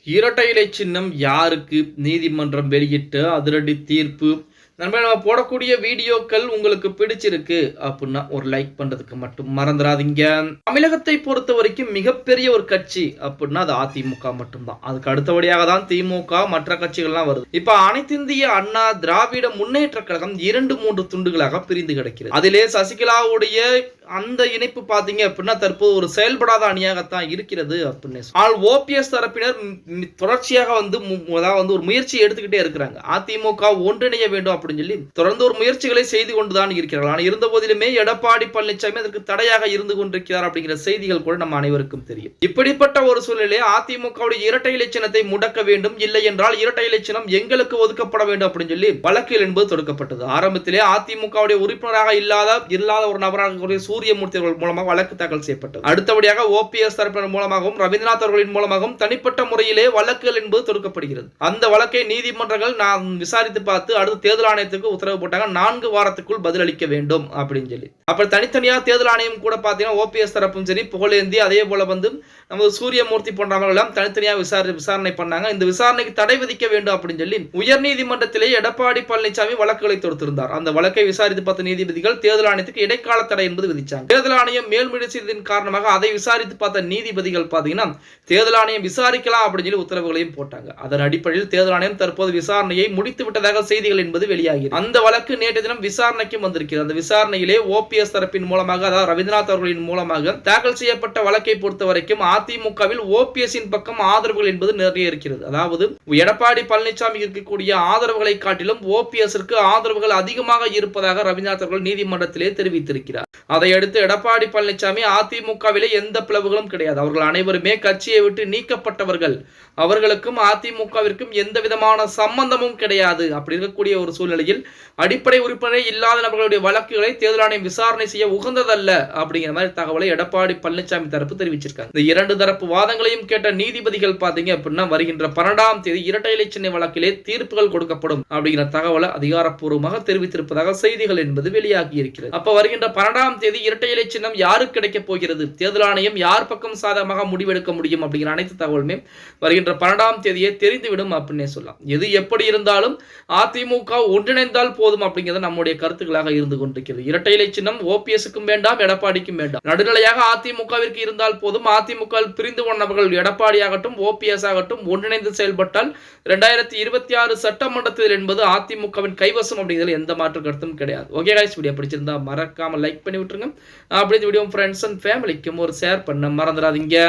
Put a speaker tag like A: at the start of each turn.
A: இரட்டை இலை சின்னம் யாருக்கு? நீதிமன்றம் வெளியிட்ட அதிரடி தீர்ப்பு. நம்ம போடக்கூடிய வீடியோக்கள் உங்களுக்கு பிடிச்சிருக்கு அப்படின்னா ஒரு லைக் பண்றதுக்கு மட்டும் மறந்துடாதீங்க. தமிழகத்தை பொறுத்த வரைக்கும் மிகப்பெரிய ஒரு கட்சி அப்படின்னா அது அதிமுக மட்டும்தான். அதுக்கு அடுத்தபடியாக தான் திமுக மற்ற கட்சிகள்லாம் வருது. இப்ப அனைத்திந்திய அண்ணா திராவிட முன்னேற்ற கழகம் 2-3 துண்டுகளாக பிரிந்து கிடக்கிறது. அதிலே சசிகலாவுடைய அந்த இணைப்பு பாத்தீங்க அப்படின்னா தற்போது ஒரு செயல்படாத அணியாகத்தான் இருக்கிறது அப்படின்னு ஓபிஎஸ் தரப்பினர் தொடர்ச்சியாக ஒரு முயற்சி எடுத்துக்கிட்டே இருக்கிறாங்க. அதிமுக ஒன்றிணைய வேண்டும் அப்படின்னு சொல்லி தொடர்ந்து ஒரு முயற்சிகளை செய்து கொண்டுதான் இருக்கிறார்கள். ஆனால் இருந்த போதிலுமே எடப்பாடி பழனிசாமி அதற்கு தடையாக இருந்து கொண்டிருக்கிறார் அப்படிங்கிற செய்திகள் கூட நம்ம அனைவருக்கும் தெரியும். இப்படிப்பட்ட ஒரு சூழ்நிலை அதிமுகவுடைய இரட்டை இலை சின்னத்தை முடக்க வேண்டும், இல்லை என்றால் இரட்டை இலை சின்னம் எங்களுக்கு ஒதுக்கப்பட வேண்டும் அப்படின்னு சொல்லி வழக்கில் என்பது தொடுக்கப்பட்டது. ஆரம்பத்திலே அதிமுகவுடைய உறுப்பினராக இல்லாத ஒரு நபராக சூரியமூர்த்தி அவர்கள் மூலமாக வழக்கு தாக்கல் செய்யப்பட்டது. அடுத்தபடியாக ஓபிஎஸ் தரப்பினர் மூலமாகவும் ரவீந்திரநாத் அவர்களின் மூலமாகவும் தனிப்பட்ட முறையிலே வழக்குகள் என்பது தொடுக்கப்படுகிறது. அந்த வழக்கை நீதிமன்றங்கள் நான் விசாரித்து பார்த்து அடுத்த தேர்தல் ஆணையத்துக்கு உத்தரவு போட்டாங்க 4 வாரத்துக்குள் பதிலளிக்க வேண்டும் அப்படின்னு சொல்லி. அப்புறம் தனித்தனியா தேர்தல் ஆணையம் கூட பாத்தீங்கன்னா ஓபிஎஸ் தரப்பும் சரி புகழேந்தி அதே போல நமது சூரியமூர்த்தி போன்றவர்கள் எல்லாம் தனித்தனியா விசாரணை பண்ணாங்க. இந்த விசாரணைக்கு தடை விதிக்க வேண்டும் அப்படின்னு சொல்லி உயர்நீதிமன்றத்திலே எடப்பாடி பழனிசாமி வழக்குகளை தொடுத்திருந்தார். அந்த வழக்கை விசாரித்து பார்த்த நீதிபதிகள் தேர்தல் ஆணையத்துக்கு இடைக்கால தடை என்பது விதிச்சாங்க. தேர்தல் ஆணையம் மேல்முறை செய்ததின் காரணமாக அதை விசாரித்து பார்த்த நீதிபதிகள் பாத்தீங்கன்னா தேர்தல் ஆணையம் விசாரிக்கலாம் அப்படின்னு சொல்லி உத்தரவுகளையும் போட்டாங்க. அதன் அடிப்படையில் தேர்தல் ஆணையம் தற்போது விசாரணையை முடித்து விட்டதாக செய்திகள் என்பது வெளியாகி அந்த வழக்கு நேற்று தினம் விசாரணைக்கும் வந்திருக்கிறது. அந்த விசாரணையிலே ஓபிஎஸ் தரப்பின் மூலமாக அதாவது ரவீந்திரநாத் அவர்களின் மூலமாக தாக்கல் செய்யப்பட்ட வழக்கை பொறுத்த வரைக்கும் அதிமுகவில் ஓபிஎஸ்ஸின் பக்கம் ஆதரவுகள் என்பது நிறைய இருக்கிறது. அதாவது எடப்பாடி பழனிசாமி இருக்கக்கூடிய ஆதரவுகளை காட்டிலும் ஓபிஎஸ்ஸிற்கு ஆதரவுகள் அதிகமாக இருப்பதாக ரவீந்திரநாத் அவர்கள் நீதிமன்றத்திலே தெரிவித்திருக்கிறார். அதையடுத்து எடப்பாடி பழனிசாமி அதிமுகவிலே எந்த பிளவுகளும் கிடையாது, அவர்கள் அனைவருமே கட்சியை விட்டு நீக்கப்பட்டவர்கள், அவர்களுக்கும் அதிமுகவிற்கும் எந்த விதமான சம்பந்தமும் கிடையாது. அப்படி இருக்கக்கூடிய ஒரு சூழ்நிலையில் அடிப்படை உறுப்பினரே இல்லாத நபர்களுடைய வழக்குகளை தேர்தல் ஆணையம் விசாரணை செய்ய உகந்ததல்ல அப்படிங்கிற மாதிரி தகவலை எடப்பாடி பழனிசாமி தரப்பு தெரிவிச்சிருக்காங்க. இந்த 2 தரப்பு வாதங்களையும் கேட்ட நீதிபதிகள் பாத்தீங்க அப்படின்னா வருகின்ற 12ஆம் தேதி இரட்டை இலை சின்ன வழக்கிலே தீர்ப்புகள் கொடுக்கப்படும் அப்படிங்கிற தகவலை அதிகாரப்பூர்வமாக தெரிவித்திருப்பதாக செய்திகள் என்பது வெளியாகி இருக்கிறது. அப்ப வருகின்ற 12ஆம் தேதி இரட்டை இலை சின்னம் யாருக்கு கிடைக்க போகிறது, தேர்தல் ஆணையம் யார் பக்கம் சாதகமாக முடிவெடுக்க முடியும் அப்படிங்கிற அனைத்து தகவலுமே வருகின்ற 12ஆம் தேதியே தெரிந்துவிடும் அப்படின்னே சொல்லலாம். எது எப்படி இருந்தாலும் அதிமுக ஒன்றிணைந்தால் போதும் அப்படிங்கிறது நம்முடைய கருத்துக்களாக இருந்து கொண்டிருக்கிறது. இரட்டை இலை சின்னம் ஓபிஎஸ்க்கும் வேண்டாம், எடப்பாடிக்கும் வேண்டாம். நடுநிலையாக அதிமுகவிற்கு இருந்தால் போதும். அதிமுக பிரிந்து போனவர்கள் எடப்பாடி ஆகட்டும் ஓபிஎஸ் ஆகட்டும் ஒன்றிணைந்து செயல்பட்டால் 2026 சட்டமன்றத்தில் என்பது அதிமுகவின் கைவசம் அப்படிங்கிறது எந்த மாற்று கருத்தும் கிடையாது. ஓகே गाइस, வீடியோ பிடிச்சிருந்தா மறக்காம லைக் பண்ணி விட்டுருங்க. அப்படியே வீடியோ ஃப்ரெண்ட்ஸ் அண்ட் ஃபேமிலிக்கும் ஒரு ஷேர் பண்ண மறந்துடாதீங்க.